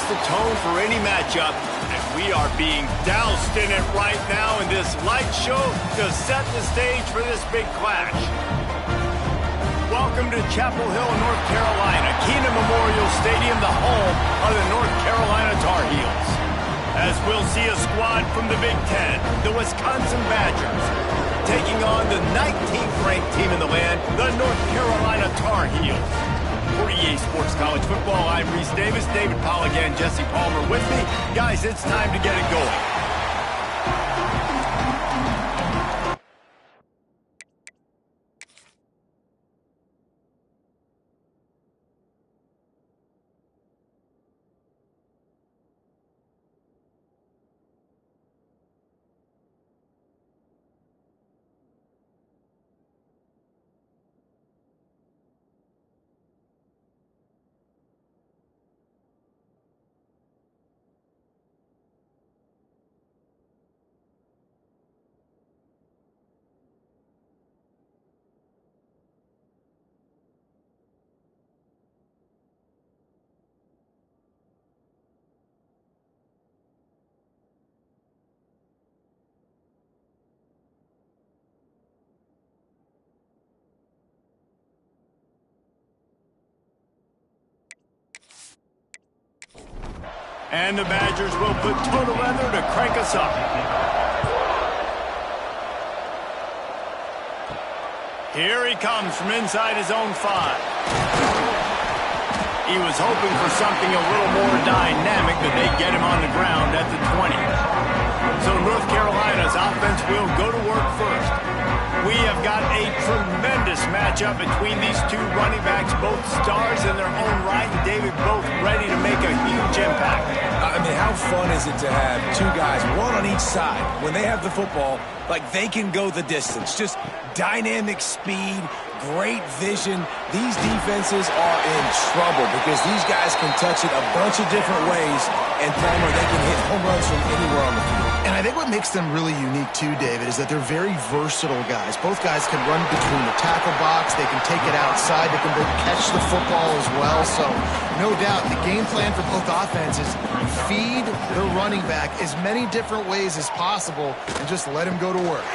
sets the tone for any matchup, and we are being doused in it right now in this light show to set the stage for this big clash. Welcome to Chapel Hill, North Carolina, Kenan Memorial Stadium, the home of the North Carolina Tar Heels. As we'll see a squad from the Big Ten, the Wisconsin Badgers, taking on the 19th ranked team in the land, the North Carolina Tar Heels. For EA Sports College Football, I'm Reese Davis, David Pollack and Jesse Palmer with me. Guys, it's time to get it going. And the Badgers will put total leather to crank us up. Here he comes from inside his own 5. He was hoping for something a little more dynamic, but they get him on the ground at the 20. So North Carolina's offense will go to work first. We have got a tremendous matchup between these two running backs, both stars in their own right, and David, both ready to make a huge impact. I mean, how fun is it to have two guys, one on each side, when they have the football, like they can go the distance. Just dynamic speed, great vision. These defenses are in trouble because these guys can touch it a bunch of different ways, and Palmer, they can hit home runs from anywhere on the field. And I think what makes them really unique too, David, is that they're very versatile guys. Both guys can run between the tackle box. They can take it outside. They can catch the football as well. So, no doubt, the game plan for both offenses, feed the running back as many different ways as possible and just let him go to work.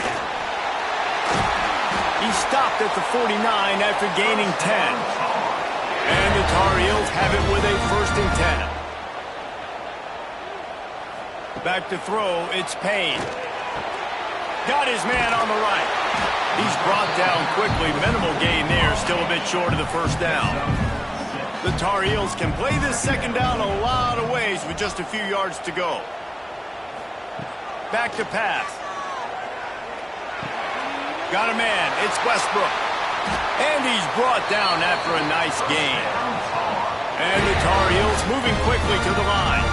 He stopped at the 49 after gaining 10. And the Tar Heels have it with a 1st and 10. Back to throw, it's Payne. Got his man on the right. He's brought down quickly. Minimal gain there, still a bit short of the 1st down. The Tar Heels can play this 2nd down a lot of ways with just a few yards to go. Back to pass. Got a man, it's Westbrook. And he's brought down after a nice gain. And the Tar Heels moving quickly to the line.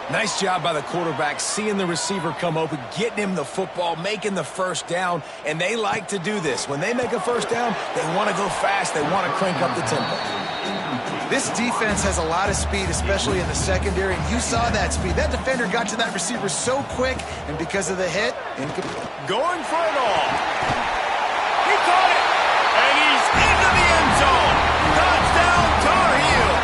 Nice job by the quarterback, seeing the receiver come open, getting him the football, making the 1st down, and they like to do this. When they make a 1st down, they want to go fast, they want to crank up the tempo. This defense has a lot of speed, especially in the secondary, and you saw that speed. That defender got to that receiver so quick, and because of the hit, incomplete. Going for it all. He caught it, and he's into the end zone. Touchdown, Tar Heels.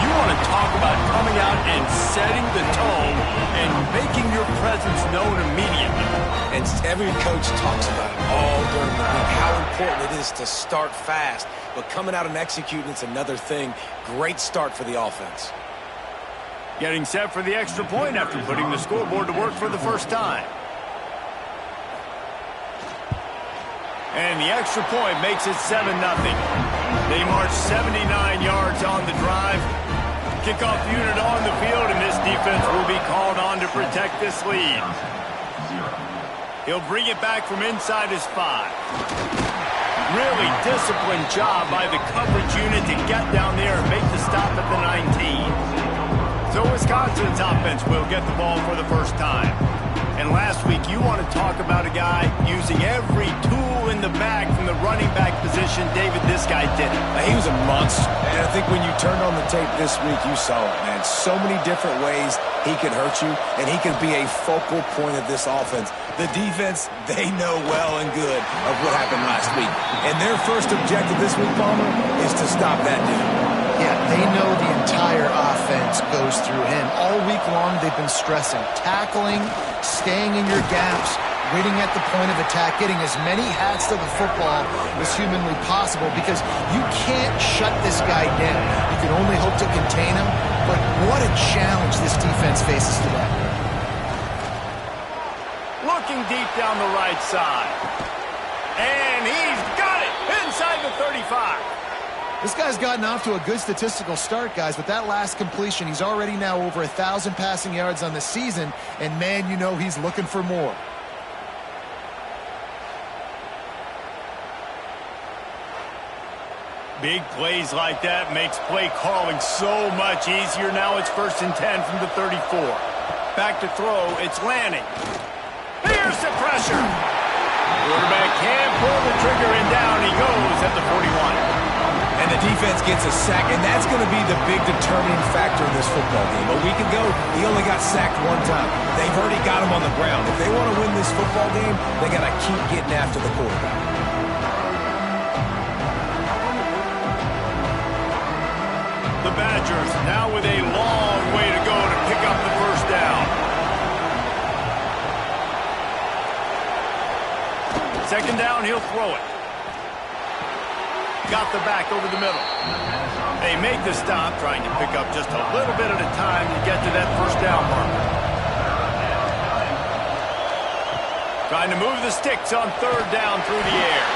You want to talk about coming out and setting the tone and making your presence known immediately. And every coach talks about it all during the week, how important it is to start fast. But coming out and executing, it's another thing. Great start for the offense. Getting set for the extra point after putting the scoreboard to work for the 1st time. And the extra point makes it 7-0. They march 79 yards on the drive. Kickoff unit on the field, and this defense will be called on to protect this lead. He'll bring it back from inside his 5. Really disciplined job by the coverage unit to get down there and make the stop at the 19. So Wisconsin's offense will get the ball for the 1st time. And last week, you want to talk about a guy using every tool in the bag from the running back position. David, this guy did it. He was a monster. And I think when you turned on the tape this week, you saw it, man. So many different ways he could hurt you, and he could be a focal point of this offense. The defense, they know well and good of what happened last week. And their first objective this week, Palmer, is to stop that dude. Yeah, they know the entire offense goes through him. All week long, they've been stressing tackling, staying in your gaps, waiting at the point of attack, getting as many hats to the football as humanly possible, because you can't shut this guy down. You can only hope to contain him, but what a challenge this defense faces today. Looking deep down the right side. And he's got it inside the 35. This guy's gotten off to a good statistical start, guys. With that last completion, he's already now over 1,000 passing yards on the season, and man, you know he's looking for more. Big plays like that makes play calling so much easier. Now it's 1st and 10 from the 34. Back to throw, it's Lanning. Here's the pressure. Quarterback can't pull the trigger, and down he goes at the 41. And the defense gets a sack, and that's going to be the big determining factor in this football game. A week ago, he only got sacked one time. They've already got him on the ground. If they want to win this football game, they got to keep getting after the quarterback. The Badgers now with a long way to go to pick up the first down. Second down, he'll throw it. Got the back over the middle. They make the stop, trying to pick up just a little bit at a time to get to that first down marker. Trying to move the sticks on 3rd down through the air.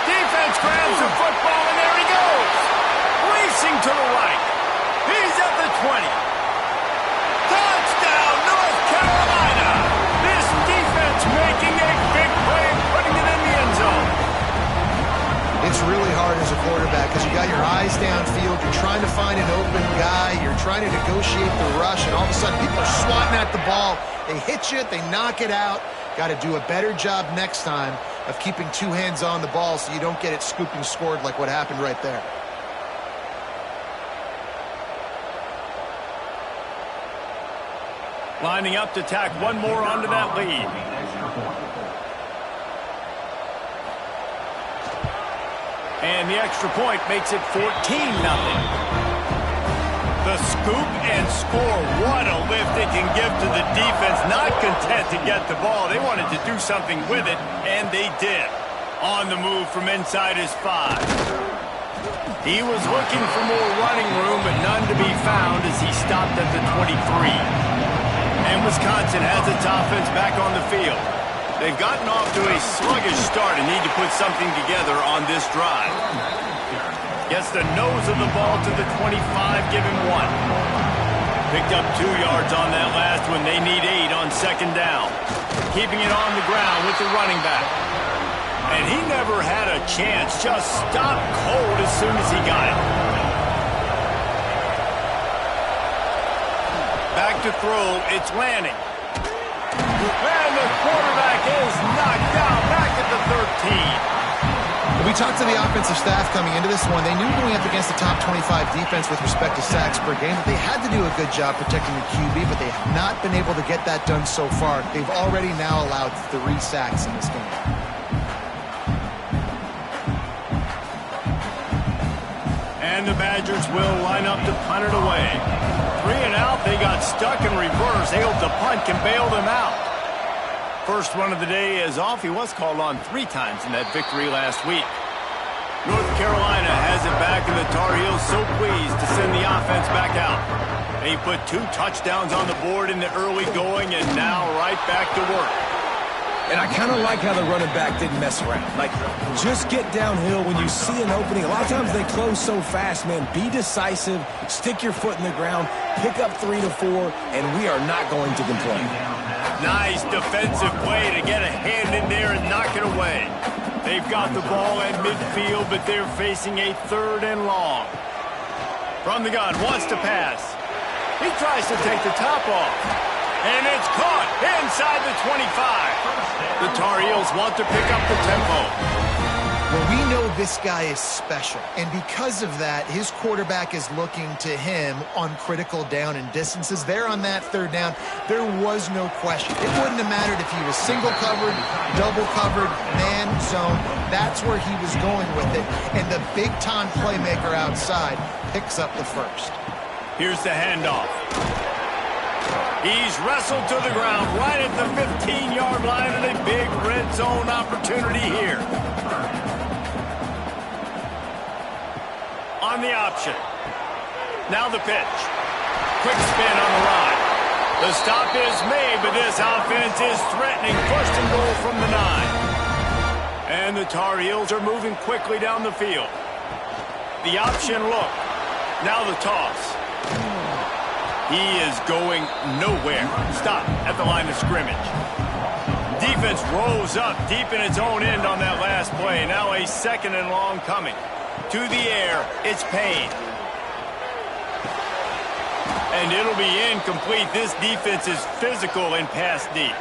Defense grabs the football, and there he goes. Racing to the right. He's at the 20. Touchdown, North Carolina. This defense making a big play and putting it in the end zone. It's really hard as a quarterback because you got your eyes downfield. You're trying to find an open guy. You're trying to negotiate the rush, and all of a sudden people are swatting at the ball. They hit you. They knock it out. Got to do a better job next time of keeping 2 hands on the ball so you don't get it scooped and scored like what happened right there. Lining up to tack one more onto that lead. And the extra point makes it 14-0. The scoop and score. What a lift it can give to the defense. Not content to get the ball. They wanted to do something with it, and they did. On the move from inside his 5. He was looking for more running room, but none to be found as he stopped at the 23. And Wisconsin has its offense back on the field. They've gotten off to a sluggish start and need to put something together on this drive. Gets the nose of the ball to the 25, give him 1. Picked up 2 yards on that last one. They need 8 on 2nd down. Keeping it on the ground with the running back. And he never had a chance. Just stopped cold as soon as he got it. Back to throw, it's Lanning. And the quarterback is knocked down back at the 13. We talked to the offensive staff coming into this one. They knew going up against the top 25 defense with respect to sacks per game that they had to do a good job protecting the QB, but they have not been able to get that done so far. They've already now allowed 3 sacks in this game. And the Badgers will line up to punt it away. 3 and out, they got stuck in reverse. Able to punt, can bail them out. First one of the day is off. He was called on 3 times in that victory last week. North Carolina has it back, and the Tar Heels so pleased to send the offense back out. They put 2 touchdowns on the board in the early going, and now right back to work. And I kind of like how the running back didn't mess around. Like, just get downhill when you see an opening. A lot of times they close so fast, man. Be decisive, stick your foot in the ground, pick up 3 to 4, and we are not going to complain. Nice defensive play to get a hand in there and knock it away. They've got the ball at midfield, but they're facing a 3rd and long. From the gun, wants to pass. He tries to take the top off. And it's caught inside the 25. The Tar Heels want to pick up the tempo. Well, we know this guy is special, and because of that, his quarterback is looking to him on critical down and distances. There on that 3rd down, there was no question. It wouldn't have mattered if he was single covered, double covered, man zone. That's where he was going with it, and the big-time playmaker outside picks up the first. Here's the handoff. He's wrestled to the ground right at the 15-yard line, and a big red zone opportunity here. On the option. Now the pitch. Quick spin on the line. The stop is made, but this offense is threatening. First and goal from the 9. And the Tar Heels are moving quickly down the field. The option look. Now the toss. He is going nowhere. Stop at the line of scrimmage. Defense rolls up deep in its own end on that last play. Now a second and long coming. To the air, it's Payne. And it'll be incomplete. This defense is physical and pass deep.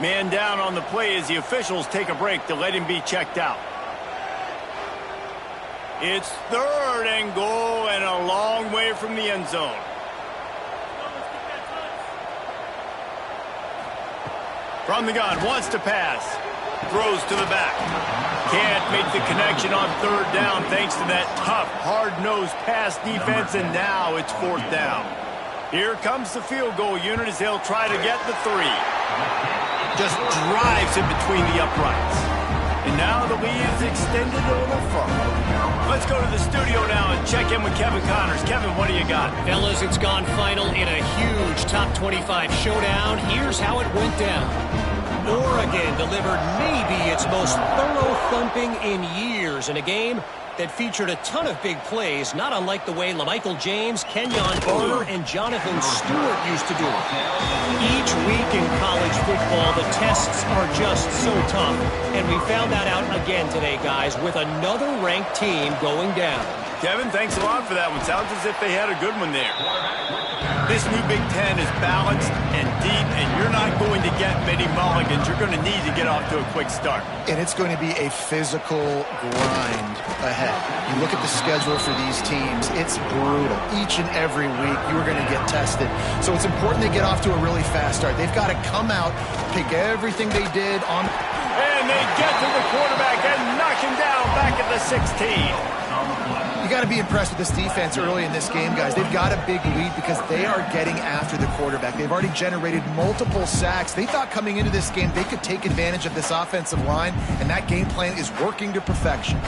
Man down on the play as the officials take a break to let him be checked out. It's third and goal and a long way from the end zone. From the gun, wants to pass. Throws to the back. Can't make the connection on third down thanks to that tough, hard-nosed pass defense, and now it's fourth down. Here comes the field goal unit as they'll try to get the 3. Just drives it between the uprights. And now the lead is extended a little further. Let's go to the studio now and check in with Kevin Connors. Kevin, what do you got? Fellas, it's gone final in a huge top 25 showdown. Here's how it went down. Oregon delivered maybe its most thorough thumping in years in a game that featured a ton of big plays, not unlike the way LaMichael James, Kenyon Barber, and Jonathan Stewart used to do it. Each week in college football, the tests are just so tough, and we found that out again today, guys, with another ranked team going down. Kevin, thanks a lot for that one. Sounds as if they had a good one there. This new Big Ten is balanced and deep, and you're not going to get many mulligans. You're going to need to get off to a quick start. And it's going to be a physical grind ahead. You look at the schedule for these teams, it's brutal. Each and every week, you are going to get tested. So it's important they get off to a really fast start. They've got to come out, pick everything they did on. And they get to the quarterback and knock him down back at the 16. You got to be impressed with this defense early in this game, guys. They've got a big lead because they are getting after the quarterback. They've already generated multiple sacks. They thought coming into this game they could take advantage of this offensive line, and that game plan is working to perfection.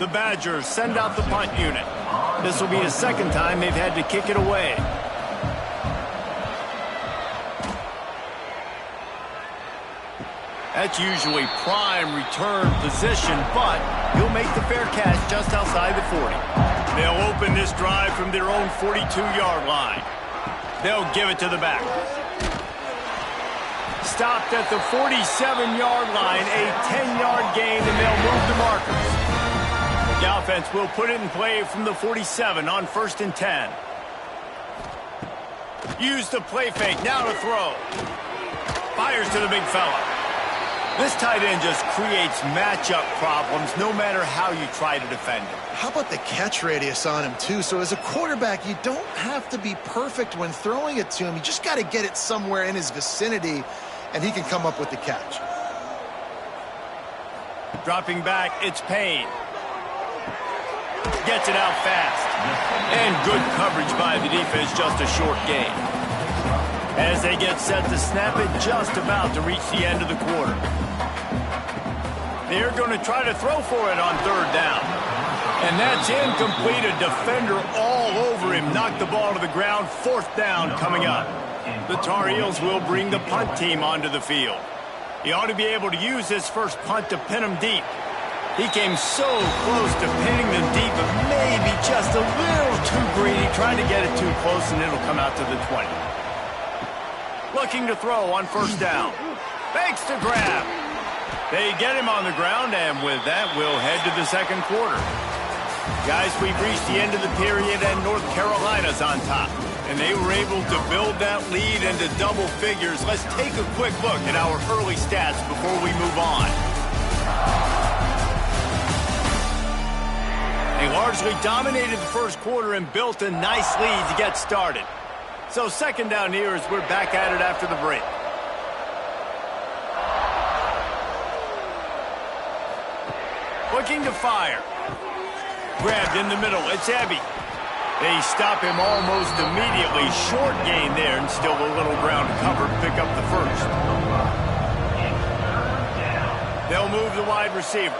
The Badgers send out the punt unit. This will be the second time they've had to kick it away. That's usually prime return position, but he'll make the fair catch just outside the 40. They'll open this drive from their own 42-yard line. They'll give it to the back. Stopped at the 47-yard line, a 10-yard gain, and they'll move the markers. The offense will put it in play from the 47 on 1st and 10. Use the play fake, now to throw. Fires to the big fella. This tight end just creates matchup problems no matter how you try to defend him. How about the catch radius on him, too? So as a quarterback, you don't have to be perfect when throwing it to him. You just got to get it somewhere in his vicinity, and he can come up with the catch. Dropping back, it's Payne. Gets it out fast. And good coverage by the defense, just a short gain. As they get set to snap it, just about to reach the end of the quarter. They're going to try to throw for it on third down. And that's incomplete. A defender all over him. Knocked the ball to the ground. Fourth down coming up. The Tar Heels will bring the punt team onto the field. He ought to be able to use his first punt to pin him deep. He came so close to pinning them deep, but maybe just a little too greedy. Trying to get it too close, and it'll come out to the 20. Looking to throw on first down. Fakes to grab. They get him on the ground, and with that, we'll head to the second quarter. Guys, we've reached the end of the period, and North Carolina's on top. And they were able to build that lead into double figures. Let's take a quick look at our early stats before we move on. They largely dominated the first quarter and built a nice lead to get started. So second down here as we're back at it after the break. Looking to fire. Grabbed in the middle. It's Ebby. They stop him almost immediately. Short gain there, and still a little ground cover to pick up the first. They'll move the wide receiver.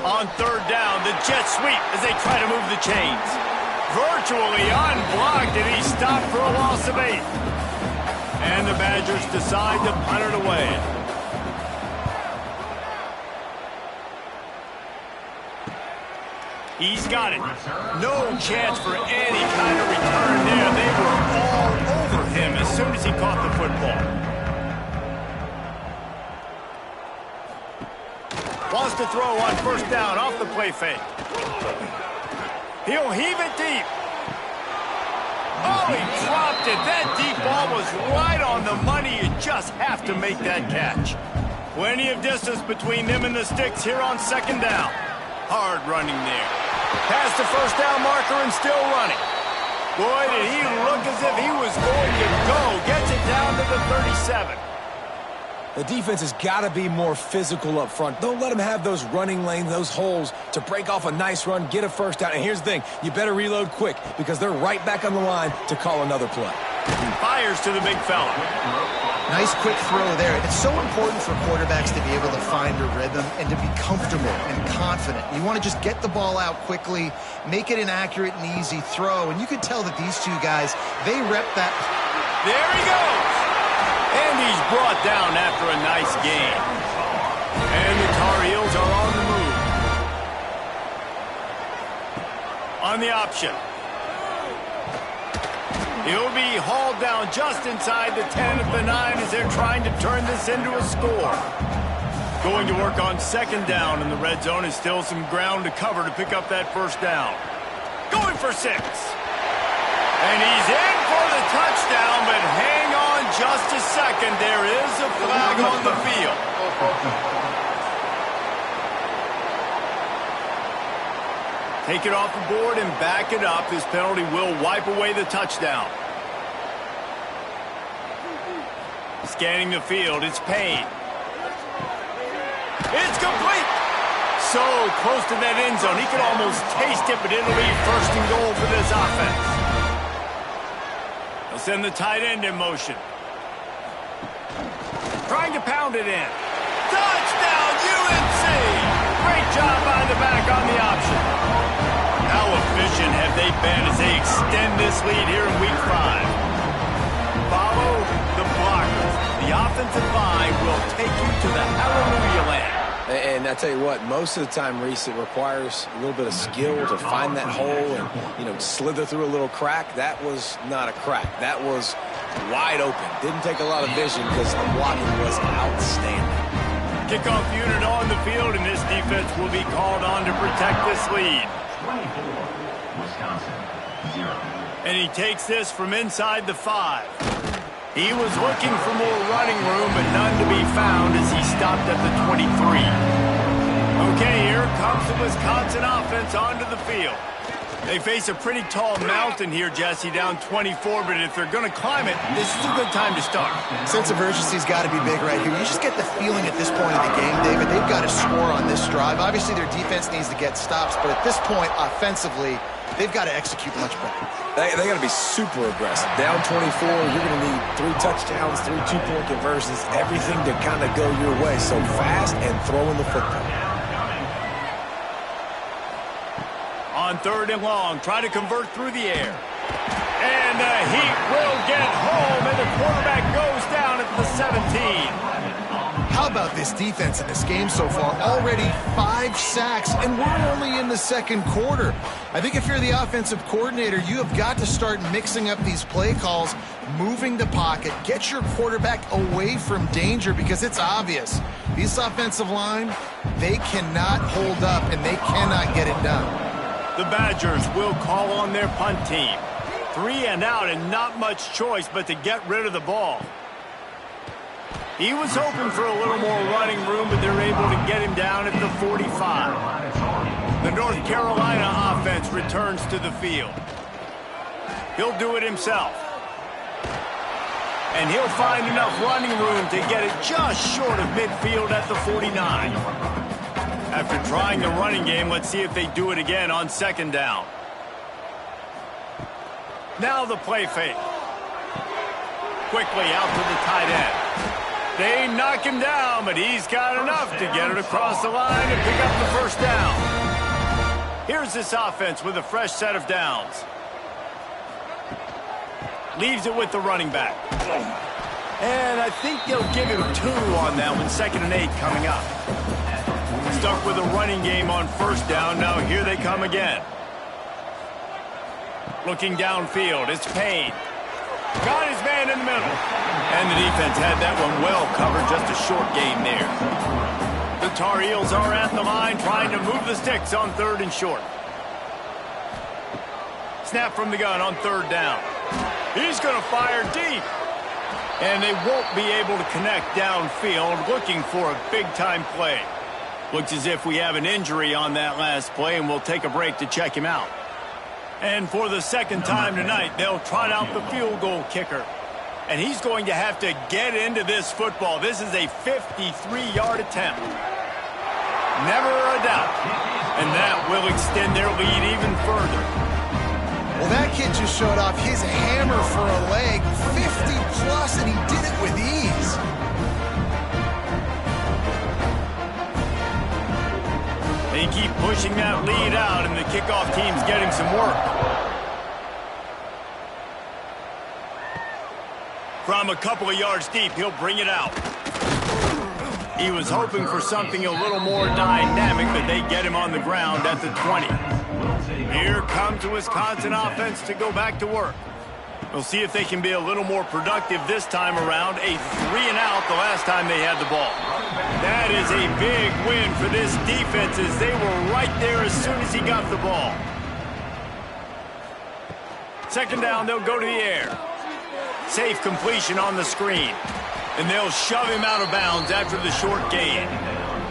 On third down, the jet sweep as they try to move the chains. Virtually unblocked, and he's stopped for a loss of 8. And the Badgers decide to punt it away. He's got it. No chance for any kind of return there. They were all over him as soon as he caught the football. Wants to throw on first down off the play fake. He'll heave it deep. Oh, he dropped it. That deep ball was right on the money. You just have to make that catch. Plenty of distance between them and the sticks here on second down. Hard running there. Past the first down marker and still running. Boy, did he look as if he was going to go. Gets it down to the 37. The defense has got to be more physical up front. Don't let them have those running lanes, those holes to break off a nice run, get a first down. And here's the thing, you better reload quick because they're right back on the line to call another play. Fires to the big fella. Nice quick throw there. It's so important for quarterbacks to be able to find a rhythm and to be comfortable and confident. You want to just get the ball out quickly, make it an accurate and easy throw. And you can tell that these two guys, they rep that. There he goes. And he's brought down after a nice gain. And the Tar Heels are on the move. On the option. He'll be hauled down just inside the 10 at the 9 as they're trying to turn this into a score. Going to work on second down in the red zone is still some ground to cover to pick up that first down. Going for 6. And he's in for the touchdown, but hang on just a second. There is a flag on the field. Take it off the board and back it up. This penalty will wipe away the touchdown. Scanning the field, it's Payne. It's complete. So close to that end zone. He could almost taste it, but it'll be first and goal for this offense. They'll send the tight end in motion. Trying to pound it in. Touchdown, UNC! Great job by the back on the option. How efficient have they been as they extend this lead here in Week 5? Follow the blockers. The offensive line will take you to the hallelujah land. And I tell you what, most of the time, Reese, it requires a little bit of skill to find that hole and, slither through a little crack. That was not a crack. That was wide open. Didn't take a lot of vision because the blocking was outstanding. Kickoff unit on the field, and this defense will be called on to protect this lead. 24, Wisconsin, 0. And he takes this from inside the 5. He was looking for more running room, but none to be found as he stopped at the 23. Okay, here comes the Wisconsin offense onto the field. They face a pretty tall mountain here, Jesse, down 24, but if they're going to climb it, this is a good time to start. Sense of urgency's got to be big right here. You just get the feeling at this point of the game, David, they've got to score on this drive. Obviously, their defense needs to get stops, but at this point, offensively, they've got to execute much better. They got to be super aggressive. Down 24, you're going to need 3 touchdowns, 3 two-point conversions, everything to kind of go your way. So fast and throwing the football. On third and long, try to convert through the air. And the Heat will get home, and the quarterback goes down at the 17. How about this defense in this game so far? Already 5 sacks, and we're only in the second quarter. I think if you're the offensive coordinator, you have got to start mixing up these play calls, moving the pocket, get your quarterback away from danger because it's obvious. This offensive line, they cannot hold up, and they cannot get it done. The Badgers will call on their punt team. 3 and out and not much choice but to get rid of the ball. He was hoping for a little more running room, but they're able to get him down at the 45. The North Carolina offense returns to the field. He'll do it himself. And he'll find enough running room to get it just short of midfield at the 49. After trying the running game, let's see if they do it again on second down. Now the play fake. Quickly out to the tight end. They knock him down, but he's got enough to get it across the line and pick up the first down. Here's this offense with a fresh set of downs. Leaves it with the running back. And I think they'll give him 2 on that one. 2nd and 8 coming up. Stuck with a running game on first down. Now here they come again. Looking downfield, it's Payne. Got his man in the middle. And the defense had that one well covered. Just a short game there. The Tar Heels are at the line trying to move the sticks on 3rd and short. Snap from the gun on 3rd down. He's going to fire deep. And they won't be able to connect downfield, looking for a big-time play. Looks as if we have an injury on that last play, and we'll take a break to check him out. And for the 2nd time tonight, they'll trot out the field goal kicker. And he's going to have to get into this football. This is a 53-yard attempt. Never a doubt. And that will extend their lead even further. Well, that kid just showed off his hammer for a leg, 50-plus, and he did it with ease. They keep pushing that lead out, and the kickoff team's getting some work. From a couple of yards deep, he'll bring it out. He was hoping for something a little more dynamic, but they get him on the ground at the 20. Here comes the Wisconsin offense to go back to work. We'll see if they can be a little more productive this time around. A 3-and-out the last time they had the ball. That is a big win for this defense as they were right there as soon as he got the ball. 2nd down, they'll go to the air. Safe completion on the screen. And they'll shove him out of bounds after the short gain.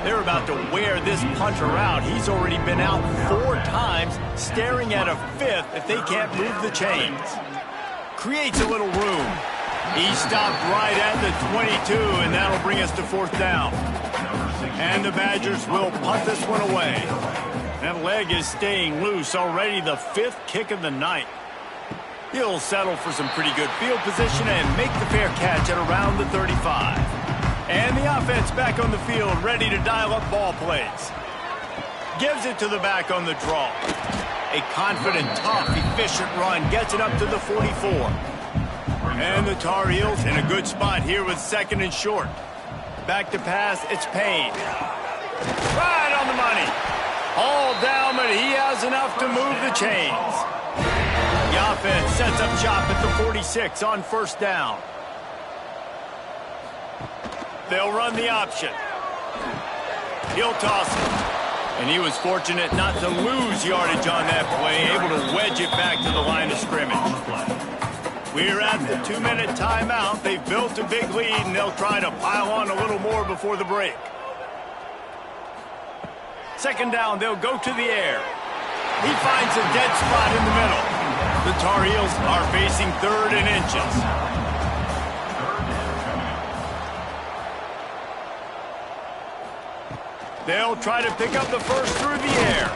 They're about to wear this punter out. He's already been out 4 times, staring at a 5th if they can't move the chains. Creates a little room. He stopped right at the 22, and that'll bring us to 4th down. And the Badgers will punt this one away. That leg is staying loose already, the 5th kick of the night. He'll settle for some pretty good field position and make the fair catch at around the 35. And the offense back on the field, ready to dial up ball plays. Gives it to the back on the draw. A confident, tough, efficient run gets it up to the 44. And the Tar Heels in a good spot here with 2nd and short. Back to pass, it's Payne. Right on the money. All down, but he has enough to move the chains. The offense sets up shop at the 46 on 1st down. They'll run the option. He'll toss it. And he was fortunate not to lose yardage on that play, able to wedge it back to the line of scrimmage. We're at the 2-minute timeout. They've built a big lead, and they'll try to pile on a little more before the break. 2nd down, they'll go to the air. He finds a dead spot in the middle. The Tar Heels are facing 3rd and inches. They'll try to pick up the first through the air.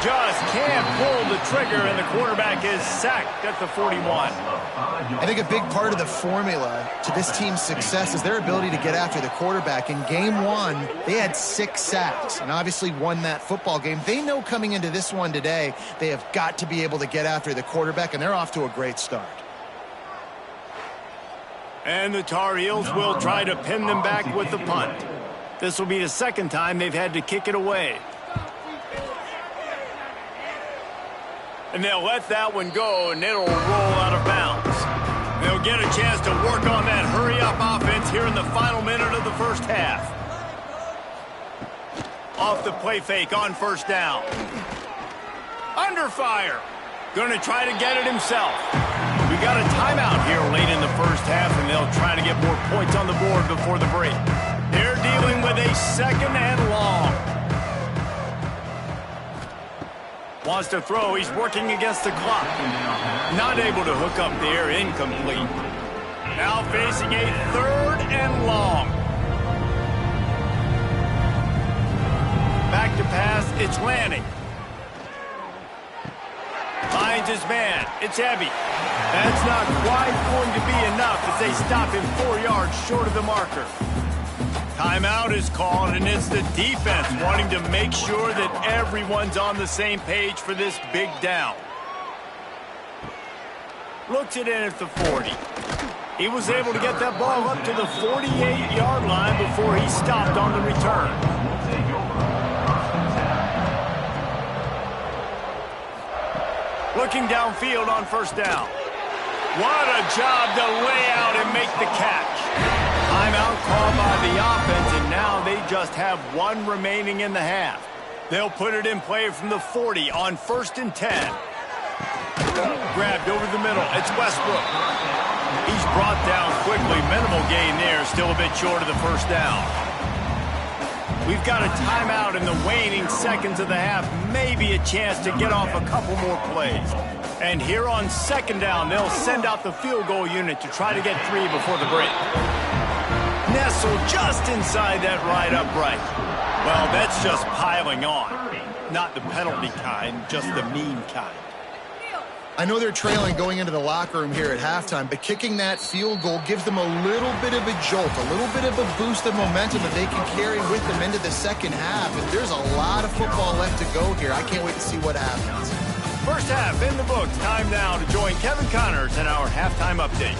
Just can't pull the trigger, and the quarterback is sacked at the 41. I think a big part of the formula to this team's success is their ability to get after the quarterback. In game 1, they had 6 sacks and obviously won that football game. They know coming into this one today, they have got to be able to get after the quarterback, and they're off to a great start. And the Tar Heels will try to pin them back with the punt. This will be the 2nd time they've had to kick it away. And they'll let that one go, and it'll roll out of bounds. They'll get a chance to work on that hurry-up offense here in the final minute of the 1st half. Off the play fake on 1st down. Under fire. Going to try to get it himself. We got a timeout here late in the 1st half, and they'll try to get more points on the board before the break. They're dealing with a 2nd and long. Wants to throw. He's working against the clock. Not able to hook up there. Incomplete. Now facing a 3rd and long. It's Lanning. Finds his man. It's Ebby. That's not quite going to be enough as they stop him 4 yards short of the marker. Timeout is called, and it's the defense wanting to make sure that everyone's on the same page for this big down. Looks it in at the 40. He was able to get that ball up to the 48-yard line before he stopped on the return. Looking downfield on first down. What a job to lay out and make the catch. Timeout called by the offense, and now they just have one remaining in the half. They'll put it in play from the 40 on 1st and 10. Grabbed over the middle. It's Westbrook. He's brought down quickly. Minimal gain there. Still a bit short of the first down. We've got a timeout in the waning seconds of the half. Maybe a chance to get off a couple more plays. And here on 2nd down, they'll send out the field goal unit to try to get 3 before the break. Nestled just inside that right upright. Well, that's just piling on. Not the penalty kind, just the mean kind. I know they're trailing going into the locker room here at halftime, but kicking that field goal gives them a little bit of a jolt, a little bit of a boost of momentum that they can carry with them into the second half. And there's a lot of football left to go here. I can't wait to see what happens. First half in the books. Time now to join Kevin Connors in our halftime update.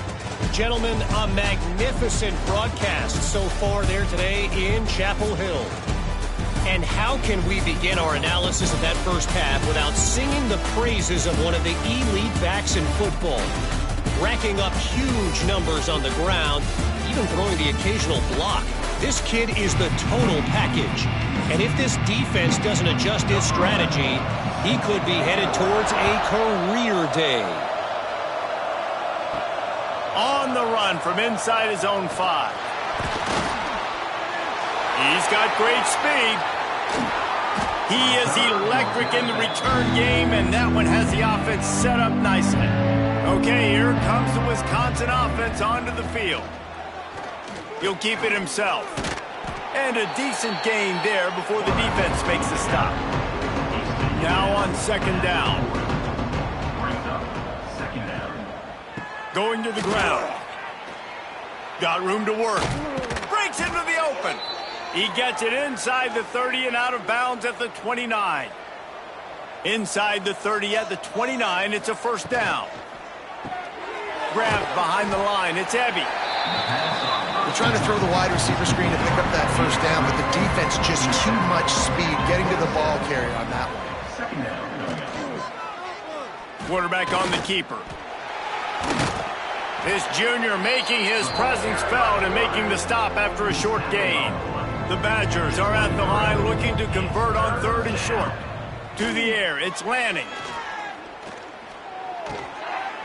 Gentlemen, a magnificent broadcast so far there today in Chapel Hill. And how can we begin our analysis of that first half without singing the praises of one of the elite backs in football? Racking up huge numbers on the ground, even throwing the occasional block. This kid is the total package. And if this defense doesn't adjust its strategy, he could be headed towards a career day. On the run from inside his own 5. He's got great speed. He is electric in the return game, and that one has the offense set up nicely. Okay, here comes the Wisconsin offense onto the field. He'll keep it himself. And a decent gain there before the defense makes the stop. Now on 2nd down. Going to the ground. Got room to work. Breaks into the open. He gets it inside the 30 and out of bounds at the 29. Inside the 30 at the 29, it's a first down. Grabbed behind the line, it's Ebby. They're trying to throw the wide receiver screen to pick up that first down, but the defense just too much speed getting to the ball carrier on that one. Quarterback on the keeper. This junior making his presence felt and making the stop after a short gain. The Badgers are at the line looking to convert on 3rd and short. To the air, it's Lanning.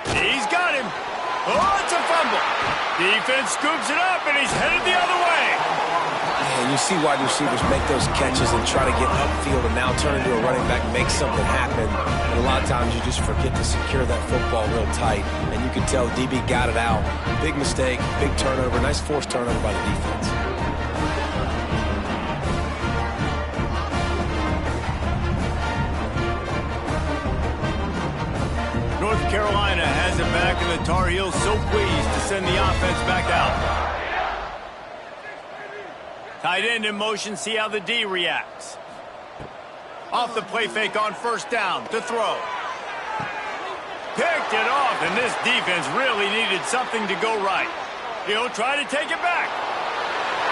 He's got him. Oh, it's a fumble. Defense scoops it up, and he's headed the other way. Yeah, you see wide receivers make those catches and try to get upfield and now turn into a running back and make something happen. And a lot of times you just forget to secure that football real tight. And you can tell DB got it out. Big mistake, big turnover, nice forced turnover by the defense. North Carolina has it back, and the Tar Heels so pleased to send the offense back out. Tight end in motion, see how the D reacts. Off the play fake on 1st down to throw. Picked it off, and this defense really needed something to go right. He'll try to take it back.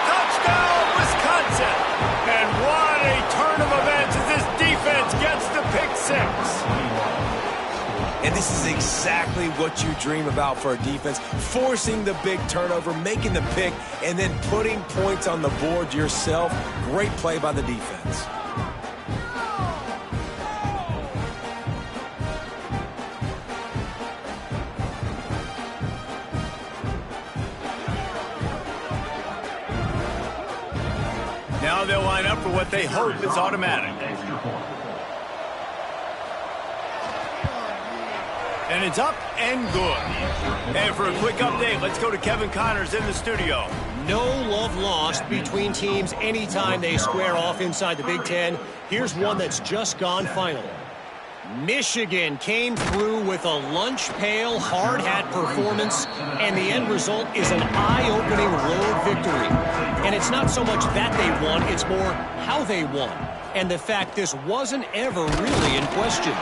Touchdown, Wisconsin! And what a turn of events as this defense gets the pick 6. And this is exactly what you dream about for a defense. Forcing the big turnover, making the pick, and then putting points on the board yourself. Great play by the defense. Now they'll line up for what they hope is automatic. And it's up and good. And for a quick update, let's go to Kevin Connors in the studio. No love lost between teams anytime they square off inside the Big Ten. Here's one that's just gone final. Michigan came through with a lunch pail, hard hat performance, and the end result is an eye-opening road victory. And it's not so much that they won, it's more how they won. And the fact this wasn't ever really in question.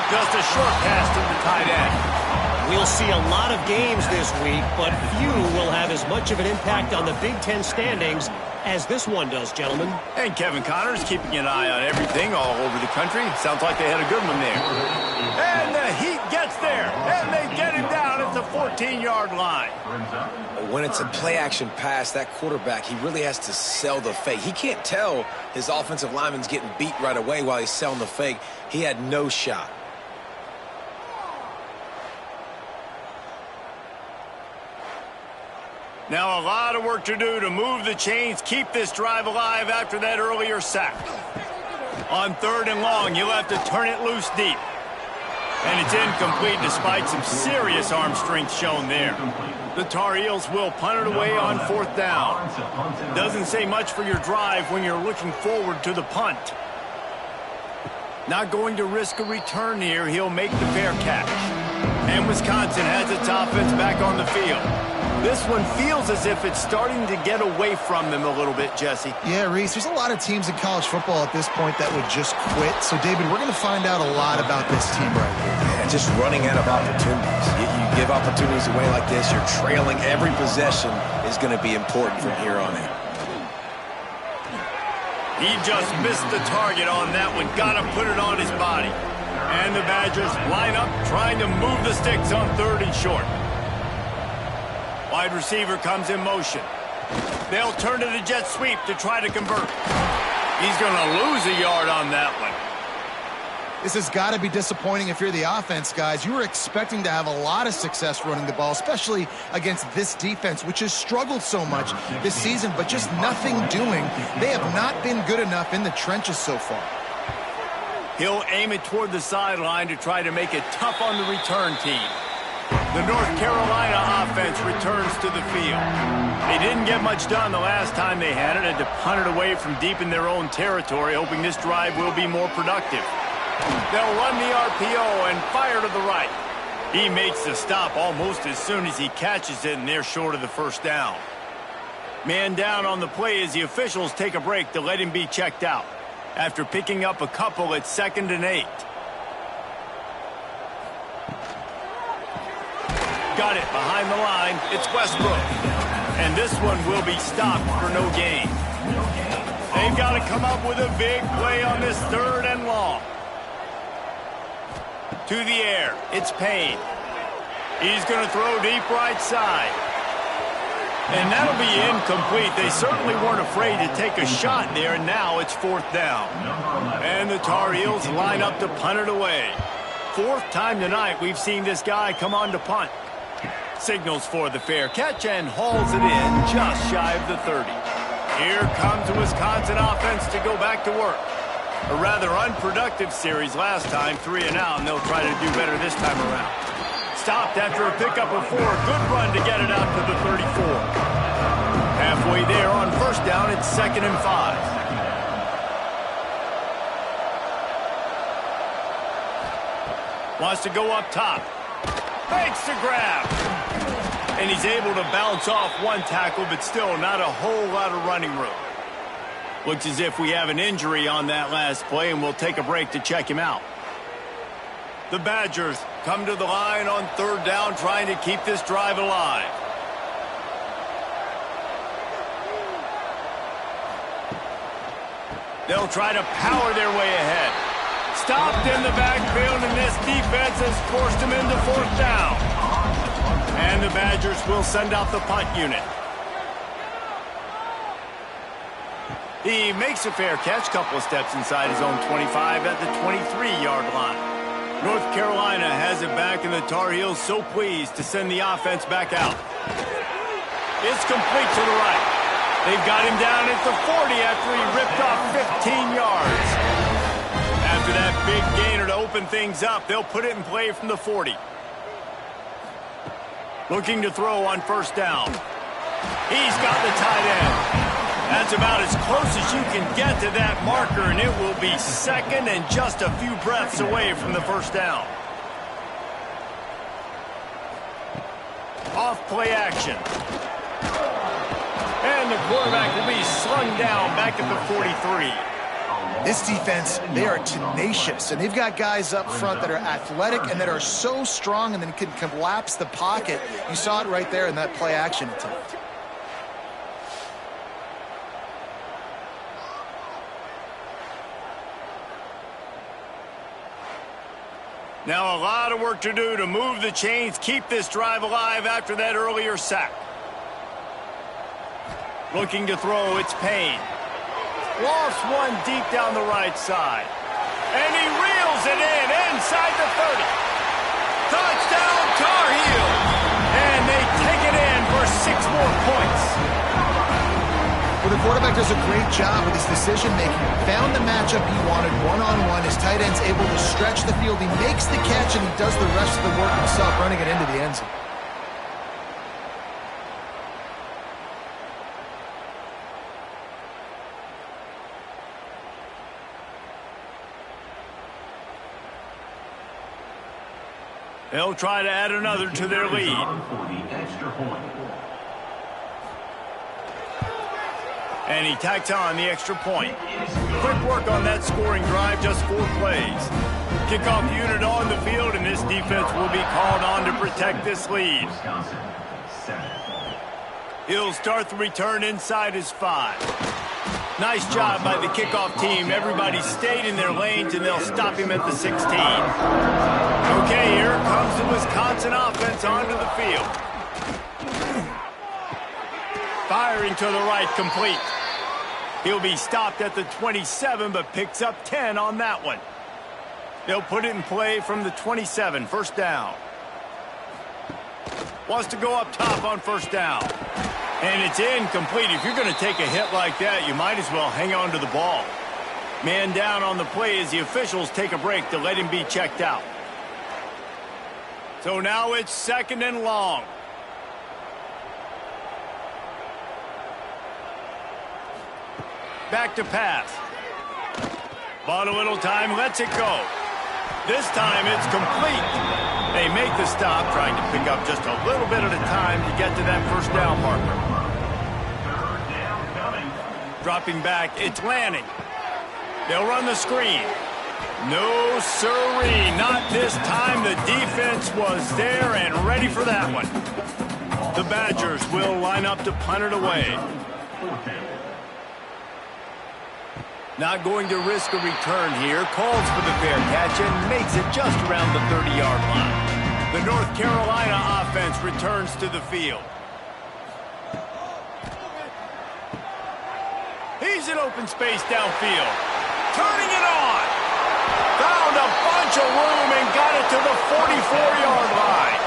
Just a short pass to the tight end. We'll see a lot of games this week, but few will have as much of an impact on the Big Ten standings as this one does, gentlemen. And Kevin Connors keeping an eye on everything all over the country. Sounds like they had a good one there. And the Heat gets there, and they get him down at the 14-yard line. When it's a play-action pass, that quarterback, he really has to sell the fake. He can't tell his offensive lineman's getting beat right away while he's selling the fake. He had no shot. Now a lot of work to do to move the chains, keep this drive alive after that earlier sack. On 3rd and long, you'll have to turn it loose deep. And it's incomplete despite some serious arm strength shown there. The Tar Heels will punt it away on 4th down. Doesn't say much for your drive when you're looking forward to the punt. Not going to risk a return here. He'll make the fair catch. And Wisconsin has its offense back on the field. This one feels as if it's starting to get away from them a little bit, Jesse. Yeah, Reese, there's a lot of teams in college football at this point that would just quit. So, David, we're going to find out a lot about this team right here. Yeah, just running out of opportunities. You give opportunities away like this, you're trailing. Every possession is going to be important from here on in. He just missed the target on that one. Got to put it on his body. And the Badgers line up, trying to move the sticks on 3rd and short. Wide receiver comes in motion. They'll turn to the jet sweep to try to convert. He's going to lose a yard on that one. This has got to be disappointing if you're the offense, guys. You were expecting to have a lot of success running the ball, especially against this defense, which has struggled so much this season, but just nothing doing. They have not been good enough in the trenches so far. He'll aim it toward the sideline to try to make it tough on the return team. The North Carolina offense returns to the field. They didn't get much done the last time they had it, and to punt it away from deep in their own territory, hoping this drive will be more productive. They'll run the RPO and fire to the right. He makes the stop almost as soon as he catches it, and they're short of the 1st down. Man down on the play as the officials take a break to let him be checked out. After picking up a couple at 2nd and 8. Got it behind the line. It's Westbrook. And this one will be stopped for no gain. They've got to come up with a big play on this 3rd and long. To the air. It's Payne. He's going to throw deep right side. And that'll be incomplete. They certainly weren't afraid to take a shot there, and now it's 4th down. And the Tar Heels line up to punt it away. 4th time tonight we've seen this guy come on to punt. Signals for the fair catch and hauls it in just shy of the 30. Here comes the Wisconsin offense to go back to work. A rather unproductive series last time, 3 and out, and they'll try to do better this time around. Stopped after a pickup of 4. Good run to get it out to the 34. Halfway there on 1st down, it's 2nd and 5. Wants to go up top. Makes the grab. And he's able to bounce off one tackle, but still not a whole lot of running room. Looks as if we have an injury on that last play, and we'll take a break to check him out. The Badgers come to the line on 3rd down, trying to keep this drive alive. They'll try to power their way ahead. Stopped in the backfield, and this defense has forced him into 4th down. And the Badgers will send out the punt unit. He makes a fair catch, couple of steps inside his own 25 at the 23-yard line. North Carolina has it back, and the Tar Heels so pleased to send the offense back out. It's complete to the right. They've got him down at the 40 after he ripped off 15 yards. After that big gainer to open things up, they'll put it in play from the 40. Looking to throw on first down. He's got the tight end. That's about as close as you can get to that marker, and it will be second and just a few breaths away from the first down. Off play action. And the quarterback will be slung down back at the 43. This defense, they are tenacious, and they've got guys up front that are athletic and that are so strong and then can collapse the pocket. You saw it right there in that play action attempt. Now a lot of work to do to move the chains, keep this drive alive after that earlier sack. Looking to throw, it's Payne. Lost one deep down the right side. And he reels it in inside the 30. Touchdown, Tar Heels. And they take it in for 6 more points. Well, the quarterback does a great job with his decision-making. Found the matchup he wanted one-on-one. His tight end's able to stretch the field. He makes the catch, and he does the rest of the work himself, running it into the end zone. They'll try to add another to their lead. And he tacks on the extra point. Quick work on that scoring drive, just 4 plays. Kickoff unit on the field, and this defense will be called on to protect this lead. He'll start the return inside his 5. Nice job by the kickoff team. Everybody stayed in their lanes, and they'll stop him at the 16. Okay, here comes the Wisconsin offense onto the field. Firing to the right, complete. He'll be stopped at the 27, but picks up 10 on that one. They'll put it in play from the 27, first down. Wants to go up top on first down. And it's incomplete. If you're going to take a hit like that, you might as well hang on to the ball. Man down on the play as the officials take a break to let him be checked out. So now it's 2nd and long. Back to pass. Bought a little time, lets it go. This time it's complete. They make the stop, trying to pick up just a little bit at a time to get to that first down marker. Dropping back, it's Lanning. They'll run the screen. No siree, not this time. The defense was there and ready for that one. The Badgers will line up to punt it away. Not going to risk a return here. Calls for the fair catch and makes it just around the 30-yard line. The North Carolina offense returns to the field. He's in open space downfield. Turning it on. Found a bunch of room and got it to the 44-yard line.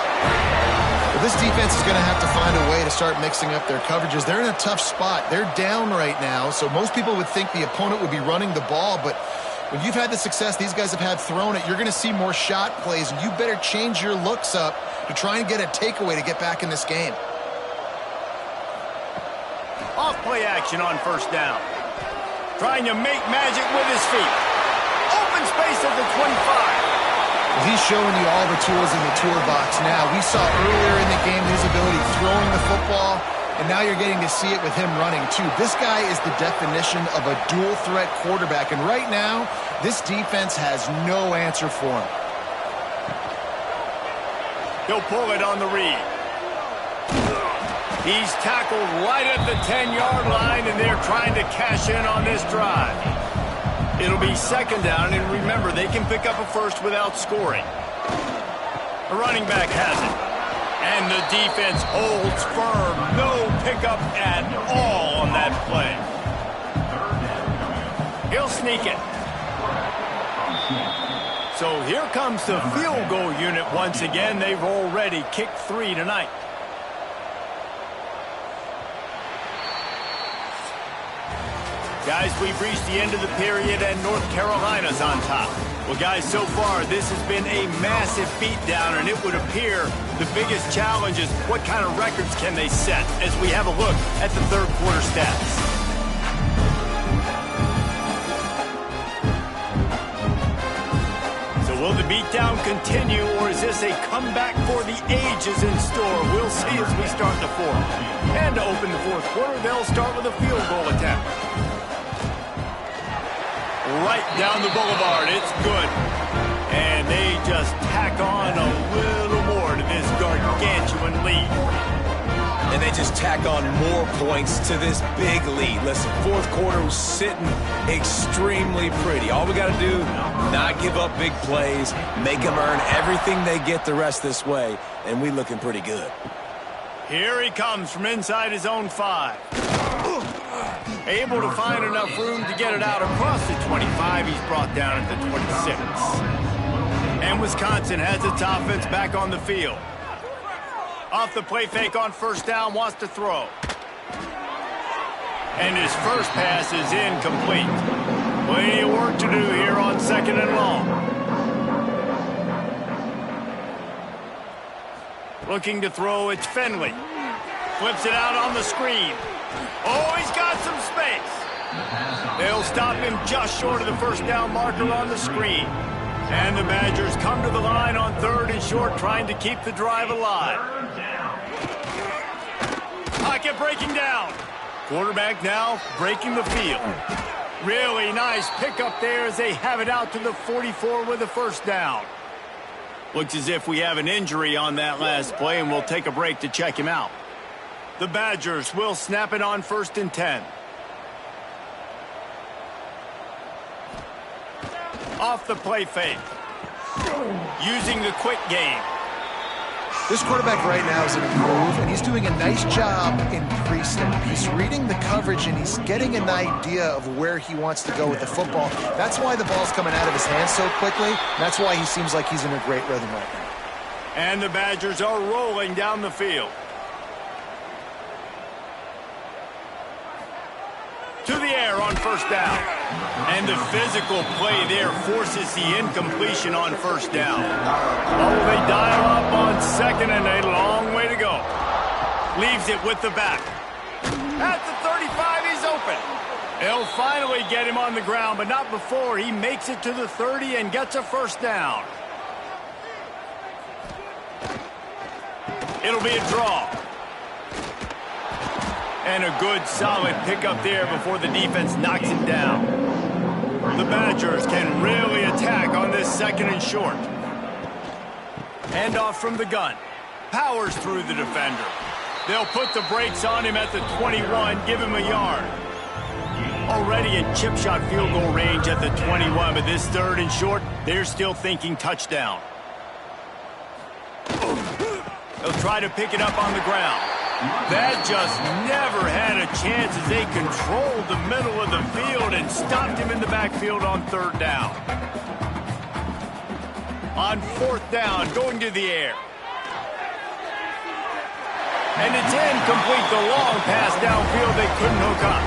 Well, this defense is going to have to find a way to start mixing up their coverages. They're in a tough spot. They're down right now, so most people would think the opponent would be running the ball, but when you've had the success these guys have had throwing it, you're going to see more shot plays, and you better change your looks up to try and get a takeaway to get back in this game. Off play action on first down. Trying to make magic with his feet. Open space at the 25. Well, he's showing you all the tools in the toolbox now. We saw earlier in the game his ability throwing the football, and now you're getting to see it with him running too. This guy is the definition of a dual threat quarterback, and right now this defense has no answer for him. He'll pull it on the read. He's tackled right at the 10-yard line, and they're trying to cash in on this drive. It'll be 2nd down, and remember, they can pick up a first without scoring. The running back has it. And the defense holds firm. No pickup at all on that play. He'll sneak it. So here comes the field goal unit once again. They've already kicked 3 tonight. Guys, we've reached the end of the period, and North Carolina's on top. Well, guys, so far, this has been a massive beatdown, and it would appear the biggest challenge is what kind of records can they set as we have a look at the third quarter stats. Will the beatdown continue, or is this a comeback for the ages in store? We'll see as we start the fourth. And to open the fourth quarter, they'll start with a field goal attempt. Right down the boulevard, it's good. And they just tack on a little more to this gargantuan lead. And they just tack on more points to this big lead. Listen, fourth quarter was sitting extremely pretty. All we got to do, not give up big plays, make them earn everything they get the rest this way, and we looking pretty good. Here he comes from inside his own 5. Able to find enough room to get it out across the 25. He's brought down at the 26. And Wisconsin has its offense back on the field. Off the play fake on first down, wants to throw. And his first pass is incomplete. Plenty of work to do here on second and long. Looking to throw, it's Finley. Flips it out on the screen. Oh, he's got some space. They'll stop him just short of the first down marker on the screen. And the Badgers come to the line on third and short, trying to keep the drive alive. Pocket breaking down. Quarterback now breaking the field. Really nice pickup there as they have it out to the 44 with a first down. Looks as if we have an injury on that last play, and we'll take a break to check him out. The Badgers will snap it on first and 10. Off the play fake. Using the quick game. This quarterback right now is in a groove, and he's doing a nice job in pre-snap. He's reading the coverage, and he's getting an idea of where he wants to go with the football. That's why the ball's coming out of his hands so quickly. That's why he seems like he's in a great rhythm right now. And the Badgers are rolling down the field. To the air on first down. And the physical play there forces the incompletion on first down. Oh, they dial up on second, and a long way to go. Leaves it with the back. At the 35, he's open. They'll finally get him on the ground, but not before he makes it to the 30 and gets a first down. It'll be a draw. And a good, solid pickup there before the defense knocks it down. The Badgers can really attack on this second and short. Hand off from the gun. Powers through the defender. They'll put the brakes on him at the 21, give him a yard. Already in chip shot field goal range at the 21, but this third and short, they're still thinking touchdown. They'll try to pick it up on the ground. That just never had a chance as they controlled the middle of the field and stopped him in the backfield on third down. On fourth down, going to the air. And it's incomplete. The long pass downfield, they couldn't hook up.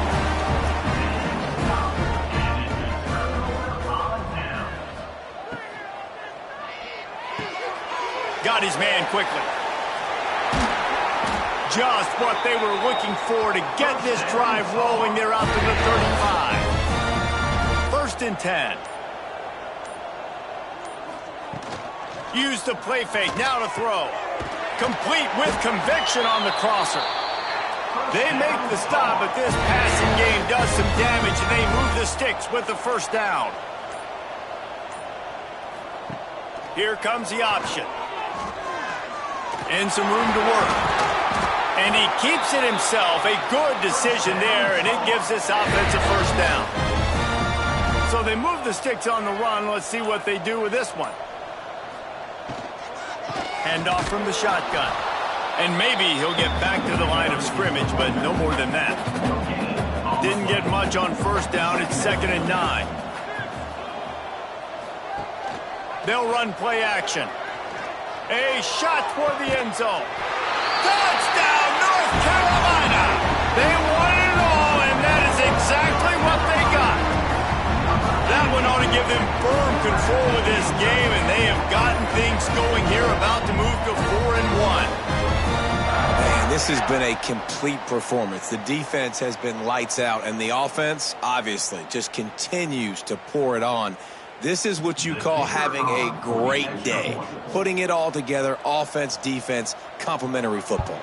Got his man quickly. Just what they were looking for to get this drive rolling. They're out to the 35. First and 10. Use the play fake. Now to throw. Complete with conviction on the crosser. They make the stop, but this passing game does some damage, and they move the sticks with the first down. Here comes the option. And some room to work. And he keeps it himself. A good decision there, and it gives this offense a first down. So they move the sticks on the run. Let's see what they do with this one. Hand off from the shotgun. And maybe he'll get back to the line of scrimmage, but no more than that. Didn't get much on first down. It's second and 9. They'll run play action. A shot toward the end zone. Touchdown, North Carolina! They won it all, and that is exactly what they went on to give them firm control of this game, and they have gotten things going here, about to move to 4-1. Man, this has been a complete performance. The defense has been lights out, and the offense, obviously, just continues to pour it on. This is what you call having a great day. Putting it all together, offense, defense, complementary football.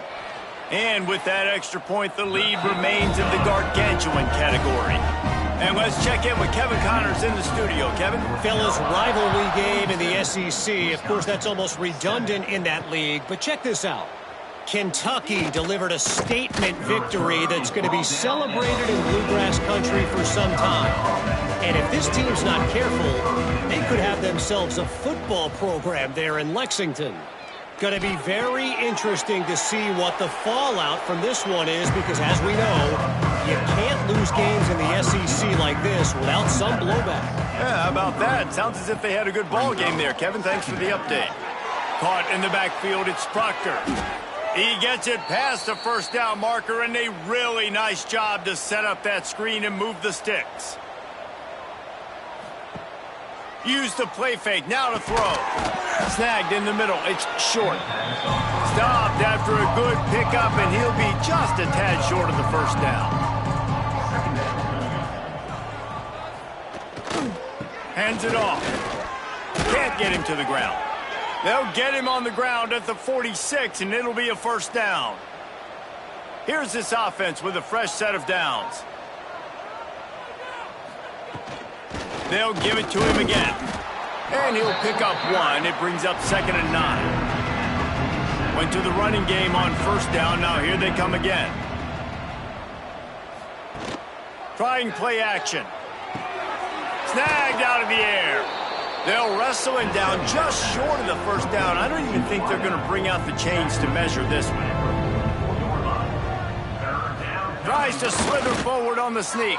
And with that extra point, the lead remains in the gargantuan category. And let's check in with Kevin Connors in the studio. Kevin? Fellas, rivalry game in the SEC. Of course, that's almost redundant in that league. But check this out. Kentucky delivered a statement victory that's going to be celebrated in Bluegrass country for some time. And if this team's not careful, they could have themselves a football program there in Lexington. Going to be very interesting to see what the fallout from this one is, because as we know, you can't lose games in the SEC like this without some blowback. Yeah, how about that? Sounds as if they had a good ball game there. Kevin, thanks for the update. Caught in the backfield, it's Proctor. He gets it past the first down marker, and a really nice job to set up that screen and move the sticks. Use the play fake, now to throw. Snagged in the middle, it's short. Stopped after a good pickup, and he'll be just a tad short of the first down. Hands it off. Can't get him to the ground. They'll get him on the ground at the 46, and it'll be a first down. Here's this offense with a fresh set of downs. They'll give it to him again. And he'll pick up one. It brings up 2nd and 9. Went to the running game on first down. Now here they come again. Trying play action. Snagged out of the air. They'll wrestle him down just short of the first down. I don't even think they're going to bring out the chains to measure this one. Tries to slither forward on the sneak.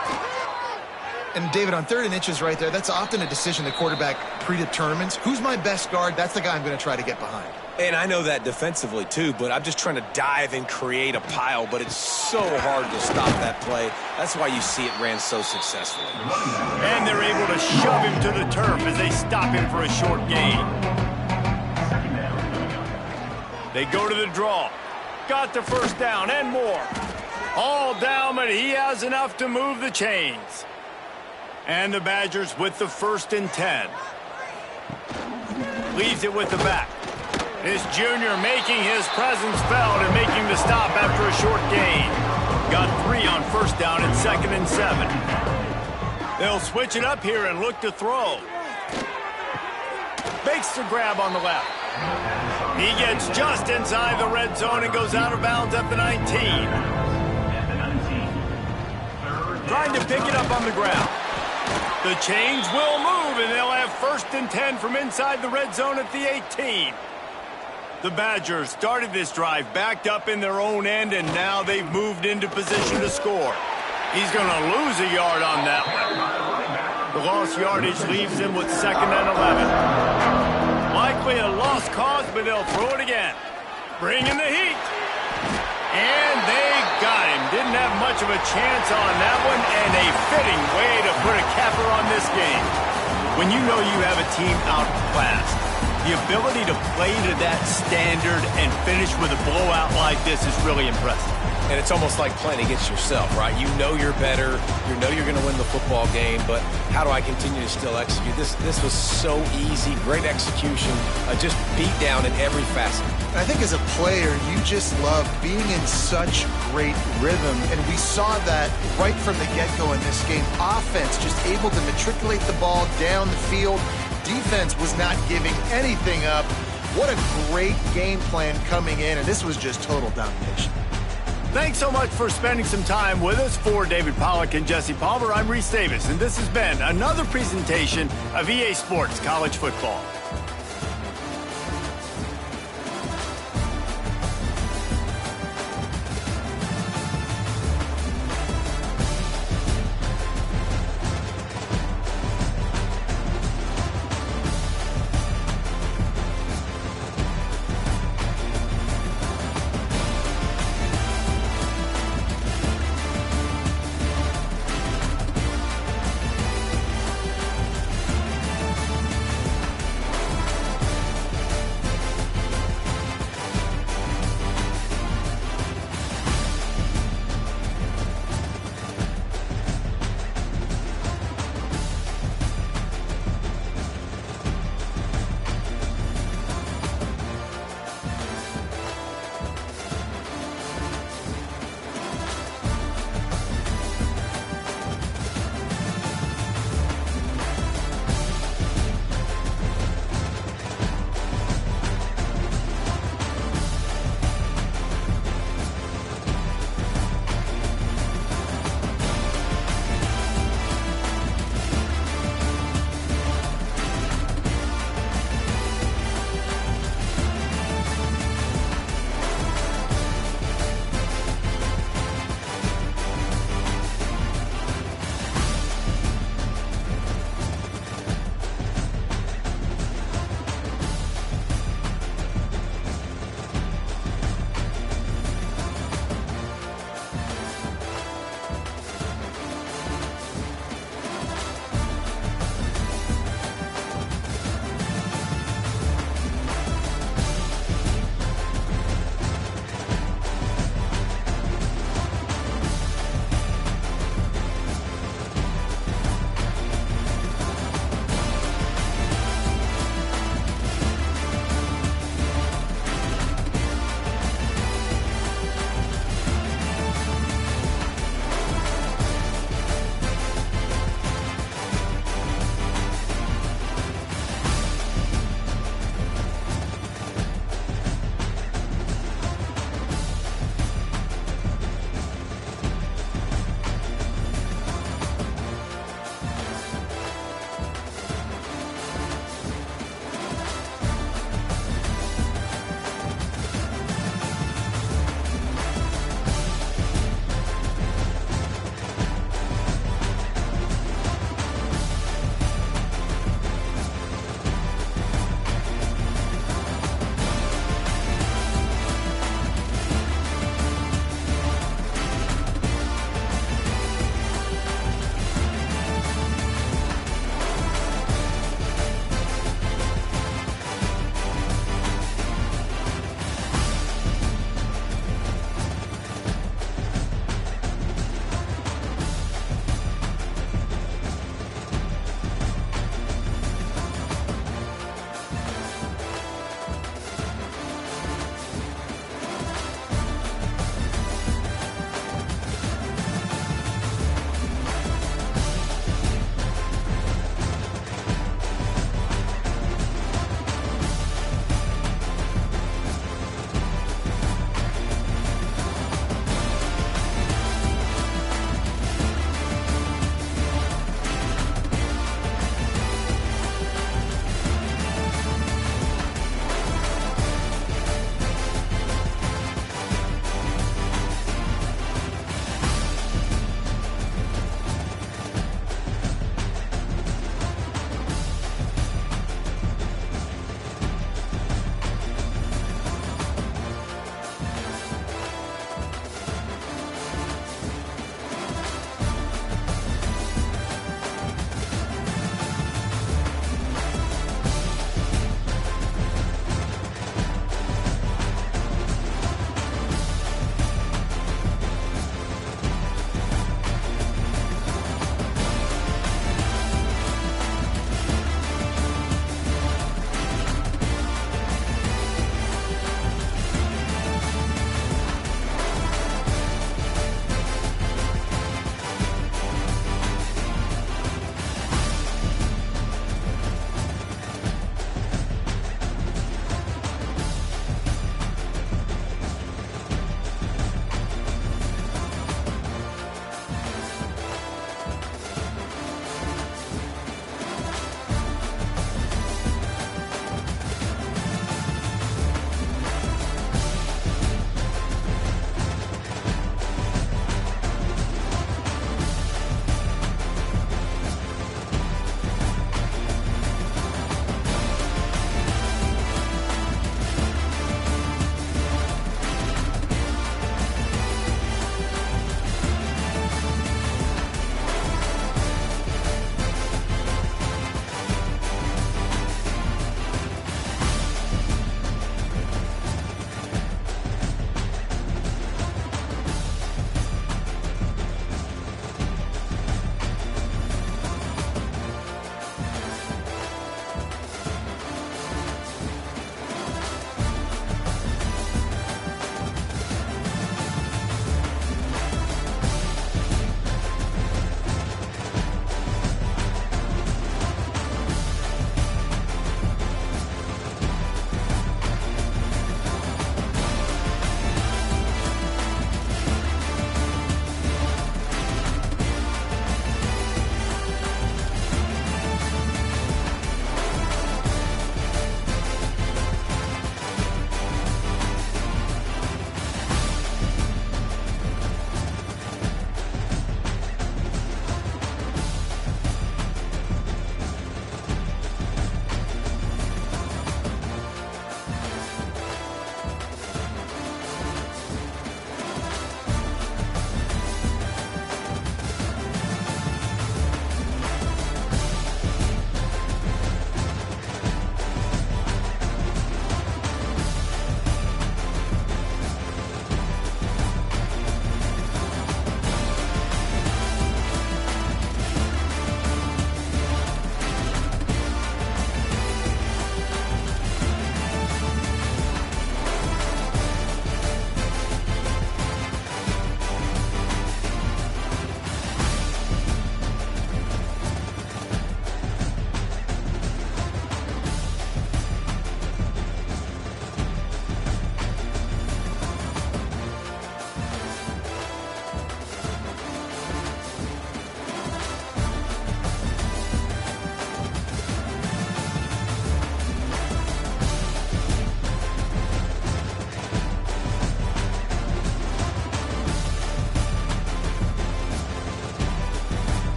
And, David, on 3rd and inches right there, that's often a decision the quarterback predetermines. Who's my best guard? That's the guy I'm going to try to get behind. And I know that defensively, too, but I'm just trying to dive and create a pile, but it's so hard to stop that play. That's why you see it ran so successfully. And they're able to shove him to the turf as they stop him for a short gain. They go to the draw. Got the first down and more. All down, but he has enough to move the chains. And the Badgers with the 1st and 10. Leaves it with the back. This junior making his presence felt and making the stop after a short gain. Got 3 on first down and 2nd and 7. They'll switch it up here and look to throw. Makes the grab on the left. He gets just inside the red zone and goes out of bounds at the 19. Trying to pick it up on the ground. The chains will move, and they'll have 1st and 10 from inside the red zone at the 18. The Badgers started this drive backed up in their own end, and now they've moved into position to score. He's going to lose a yard on that one. The lost yardage leaves him with 2nd and 11. Likely a lost cause, but they'll throw it again. Bring in the heat. And they got him. Didn't have much of a chance on that one, and a fitting way to put a capper on this game. When you know you have a team outclassed, the ability to play to that standard and finish with a blowout like this is really impressive. And it's almost like playing against yourself, right? You know you're better. You know you're going to win the football game, but how do I continue to still execute? This was so easy. Great execution. Just beat down in every facet. And I think as a player, you just love being in such great rhythm. And we saw that right from the get-go in this game. Offense just able to matriculate the ball down the field. Defense was not giving anything up. What a great game plan coming in, and this was just total domination. Thanks so much for spending some time with us. For David Pollack and Jesse Palmer, I'm Reese Davis, and this has been another presentation of EA Sports College Football.